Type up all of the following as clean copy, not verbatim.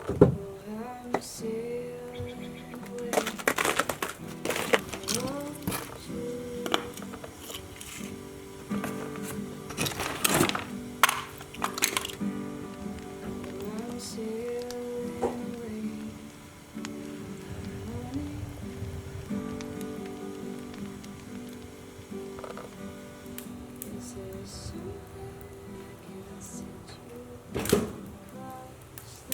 I'm sailing away from you. I'm sailing away. Is there something I can send you across the sea?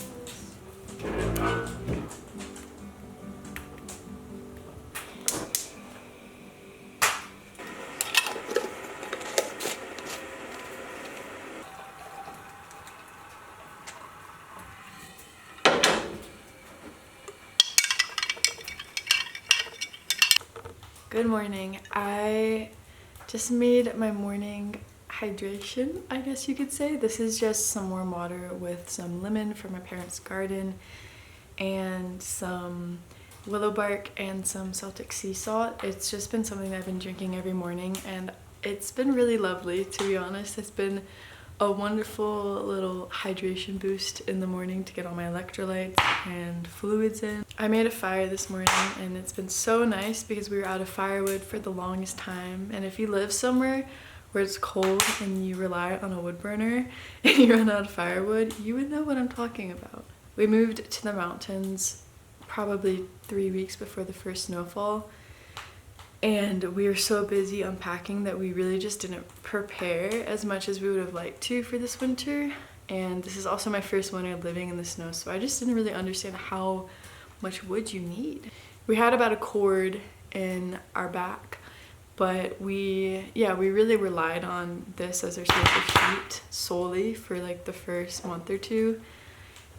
Good morning. I just made my morning hydration, I guess you could say. This is just some warm water with some lemon from my parents' garden and some willow bark and some Celtic sea salt. It's just been something that I've been drinking every morning and it's been really lovely, to be honest. It's been a wonderful little hydration boost in the morning to get all my electrolytes and fluids in. I made a fire this morning and it's been so nice because we were out of firewood for the longest time. And if you live somewhere where it's cold and you rely on a wood burner and you run out of firewood, you would know what I'm talking about. We moved to the mountains probably 3 weeks before the first snowfall. And we were so busy unpacking that we really just didn't prepare as much as we would have liked to for this winter. And this is also my first winter living in the snow, so I just didn't really understand how much wood you need. We had about a cord in our back, but we really relied on this as our source of heat solely for like the first month or two.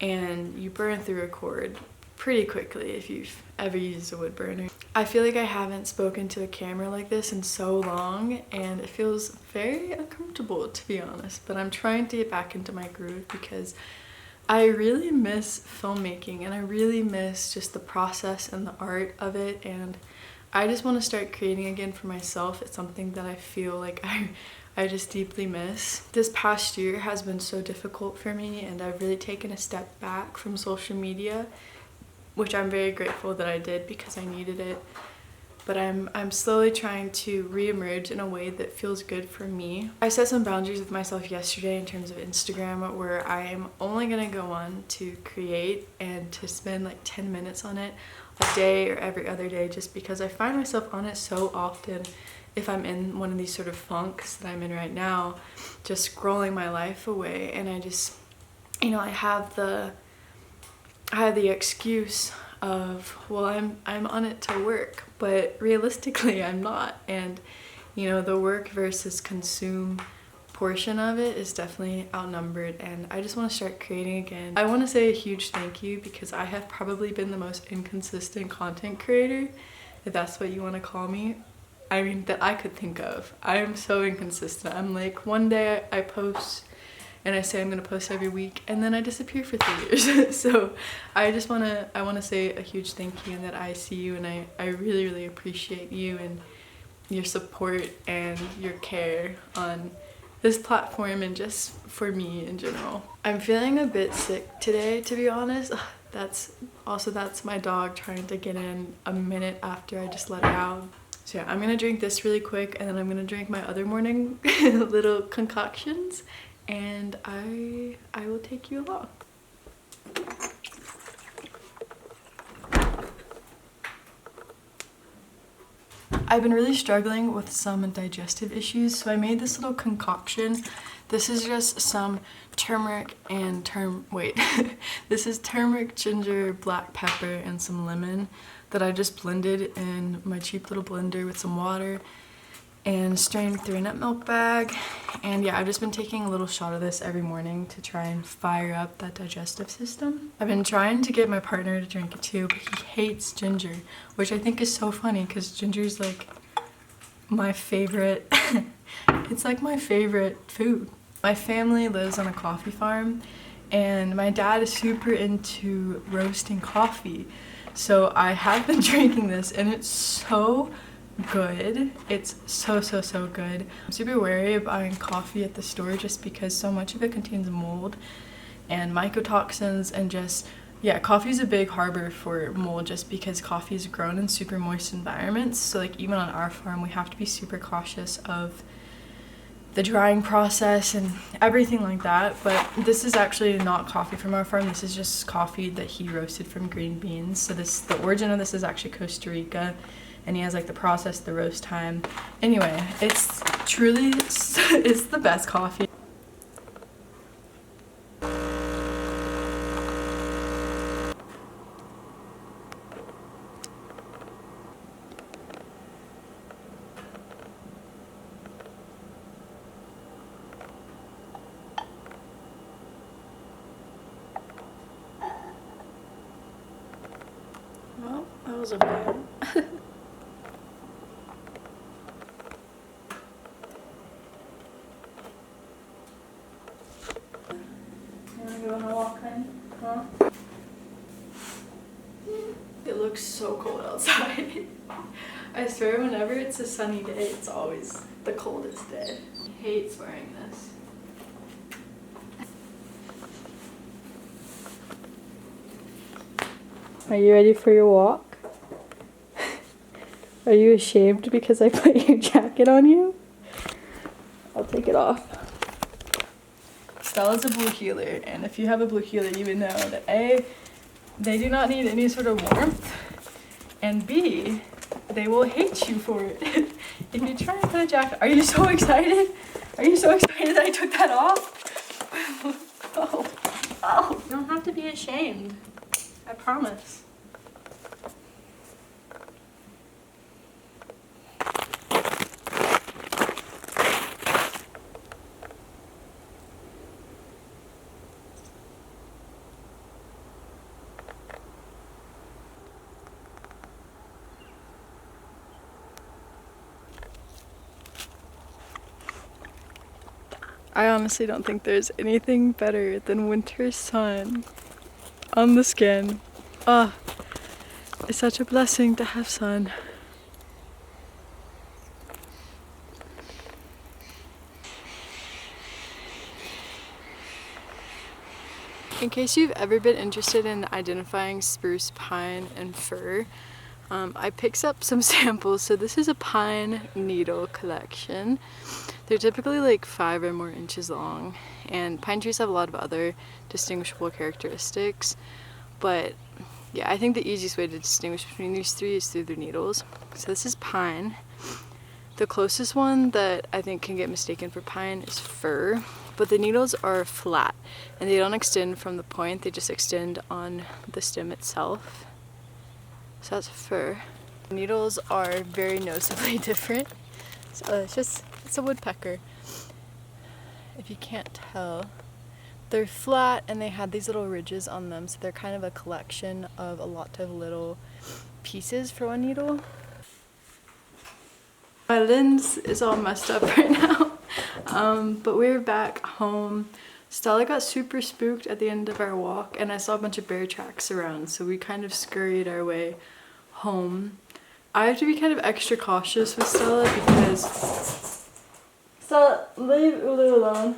And you burn through a cord pretty quickly if you've ever used a wood burner. I feel like I haven't spoken to a camera like this in so long and it feels very uncomfortable, to be honest, but I'm trying to get back into my groove because I really miss filmmaking and I really miss just the process and the art of it, and I just want to start creating again for myself. It's something that I feel like I just deeply miss. This past year has been so difficult for me and I've really taken a step back from social media, which I'm very grateful that I did because I needed it. But I'm slowly trying to re-emerge in a way that feels good for me. I set some boundaries with myself yesterday in terms of Instagram, where I'm only gonna go on to create and to spend like 10 minutes on it a day or every other day, just because I find myself on it so often if I'm in one of these sort of funks that I'm in right now, just scrolling my life away. And I just, I have the excuse of, well, I'm on it to work, but realistically I'm not. And the work versus consume portion of it is definitely outnumbered, and I just want to start creating again. I want to say a huge thank you because I have probably been the most inconsistent content creator, if that's what you want to call me. I mean, that I could think of. I am so inconsistent. I'm like, one day I post and I say I'm gonna post every week, and then I disappear for 3 years. So I want to say a huge thank you, and that I see you, and I really, really appreciate you and your support and your care on this platform and just for me in general. I'm feeling a bit sick today, to be honest. That's my dog trying to get in a minute after I just let her out. So yeah, I'm gonna drink this really quick, and then I'm gonna drink my other morning little concoctions, and I will take you along. I've been really struggling with some digestive issues, so I made this little concoction. This is just some turmeric and this is turmeric, ginger, black pepper, and some lemon that I just blended in my cheap little blender with some water and strained through a nut milk bag. And yeah, I've just been taking a little shot of this every morning to try and fire up that digestive system. I've been trying to get my partner to drink it too, but he hates ginger, which I think is so funny because ginger's like my favorite it's like my favorite food. My family lives on a coffee farm and my dad is super into roasting coffee, so I have been drinking this and it's so good. It's so good. I'm super wary of buying coffee at the store just because so much of it contains mold and mycotoxins and just Yeah, coffee is a big harbor for mold just because coffee is grown in super moist environments. So like even on our farm, we have to be super cautious of the drying process and everything like that. But this is actually not coffee from our farm. This is just coffee that he roasted from green beans. So the origin of this is actually Costa Rica, and he has like the process, the roast time. Anyway, it's truly, it's the best coffee. Well, that was a fail. You wanna go on a walk, honey? Huh? It looks so cold outside. I swear whenever it's a sunny day, it's always the coldest day. He hates wearing this. Are you ready for your walk? Are you ashamed because I put your jacket on you? I'll take it off. Stella's a blue heeler, and if you have a blue heeler, you would know that A, they do not need any sort of warmth, and B, they will hate you for it. If you try and put a jacket, are you so excited? Are you so excited that I took that off? Oh, you don't have to be ashamed. I promise. I honestly don't think there's anything better than winter sun on the skin. Ah, it's such a blessing to have sun. In case you've ever been interested in identifying spruce, pine, and fir, I picked up some samples. So this is a pine needle collection. They're typically like 5 or more inches long, and pine trees have a lot of other distinguishable characteristics, but yeah, I think the easiest way to distinguish between these three is through their needles. So this is pine. The closest one that I think can get mistaken for pine is fir, but the needles are flat and they don't extend from the point, they just extend on the stem itself. So that's fir. The needles are very noticeably different. So it's a woodpecker. If you can't tell, they're flat and they had these little ridges on them, so they're kind of a collection of a lot of little pieces for one needle. My lens is all messed up right now, but we're back home. Stella got super spooked at the end of our walk, and I saw a bunch of bear tracks around, so we kind of scurried our way home. I have to be kind of extra cautious with Stella because... Stella, leave Ulu alone.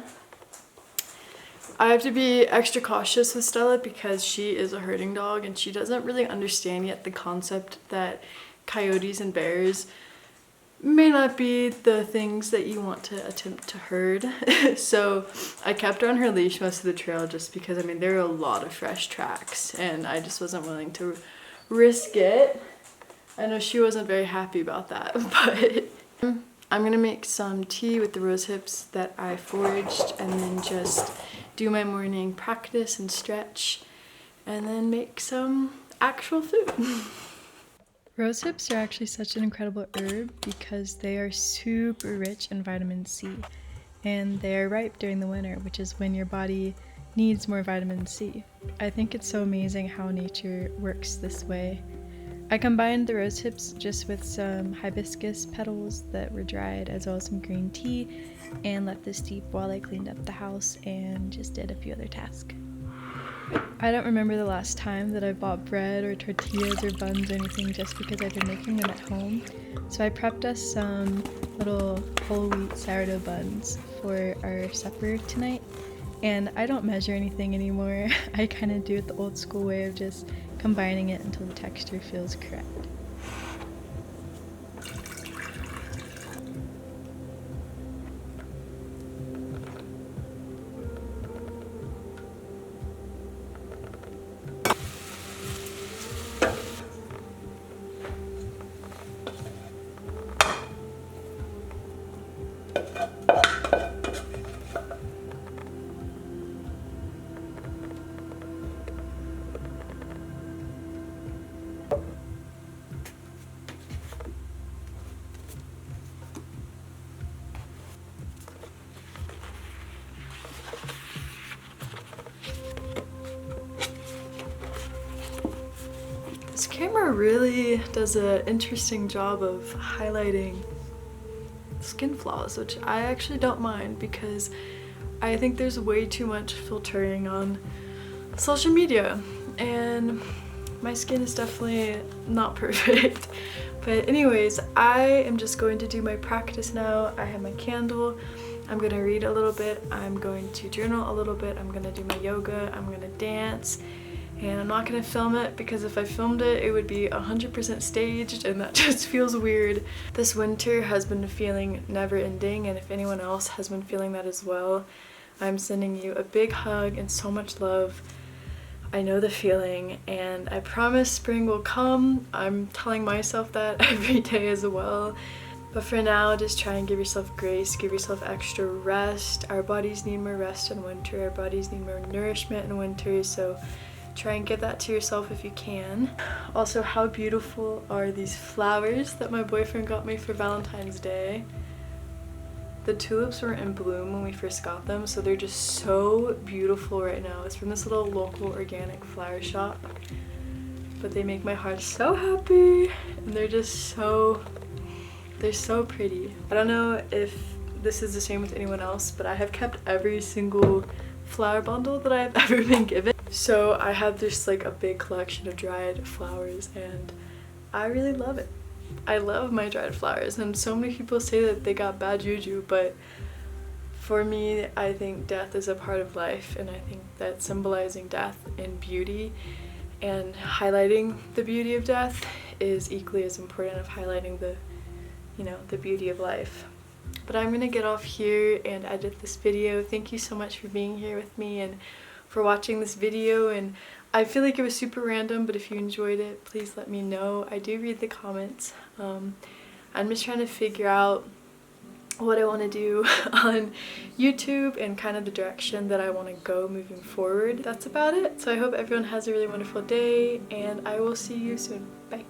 I have to be extra cautious with Stella because she is a herding dog and she doesn't really understand yet the concept that coyotes and bears may not be the things that you want to attempt to herd. So I kept her on her leash most of the trail just because, I mean, there are a lot of fresh tracks and I just wasn't willing to risk it. I know she wasn't very happy about that, but I'm gonna make some tea with the rose hips that I foraged and then just do my morning practice and stretch and then make some actual food. Rose hips are actually such an incredible herb because they are super rich in vitamin C and they are ripe during the winter, which is when your body needs more vitamin C. I think it's so amazing how nature works this way. I combined the rose hips just with some hibiscus petals that were dried as well as some green tea and left this steep while I cleaned up the house and just did a few other tasks. I don't remember the last time that I bought bread or tortillas or buns or anything just because I've been making them at home. So I prepped us some little whole wheat sourdough buns for our supper tonight. And I don't measure anything anymore. I kind of do it the old school way of just combining it until the texture feels correct. This camera really does an interesting job of highlighting skin flaws, which I actually don't mind because I think there's way too much filtering on social media and my skin is definitely not perfect. But anyways, I am just going to do my practice now. I have my candle. I'm gonna read a little bit. I'm going to journal a little bit. I'm gonna do my yoga. I'm gonna dance. And I'm not gonna film it because if I filmed it, it would be 100% staged and that just feels weird. This winter has been feeling never ending, and if anyone else has been feeling that as well, I'm sending you a big hug and so much love. I know the feeling and I promise spring will come. I'm telling myself that every day as well. But for now, just try and give yourself grace, give yourself extra rest. Our bodies need more rest in winter, our bodies need more nourishment in winter, so try and give that to yourself if you can. Also, how beautiful are these flowers that my boyfriend got me for Valentine's Day? The tulips were in bloom when we first got them, so they're just so beautiful right now. It's from this little local organic flower shop, but they make my heart so happy, and they're just they're so pretty. I don't know if this is the same with anyone else, but I have kept every single flower bundle that I've ever been given. So I have just like a big collection of dried flowers and I really love it. I love my dried flowers, and so many people say that they got bad juju, but for me, I think death is a part of life, and I think that symbolizing death and beauty and highlighting the beauty of death is equally as important of highlighting the, you know, the beauty of life. But I'm gonna get off here and edit this video. Thank you so much for being here with me and for watching this video, and I feel like it was super random, but if you enjoyed it, please let me know. I do read the comments. I'm just trying to figure out what I want to do on YouTube and kind of the direction that I want to go moving forward. That's about it. So I hope everyone has a really wonderful day, and I will see you soon. Bye.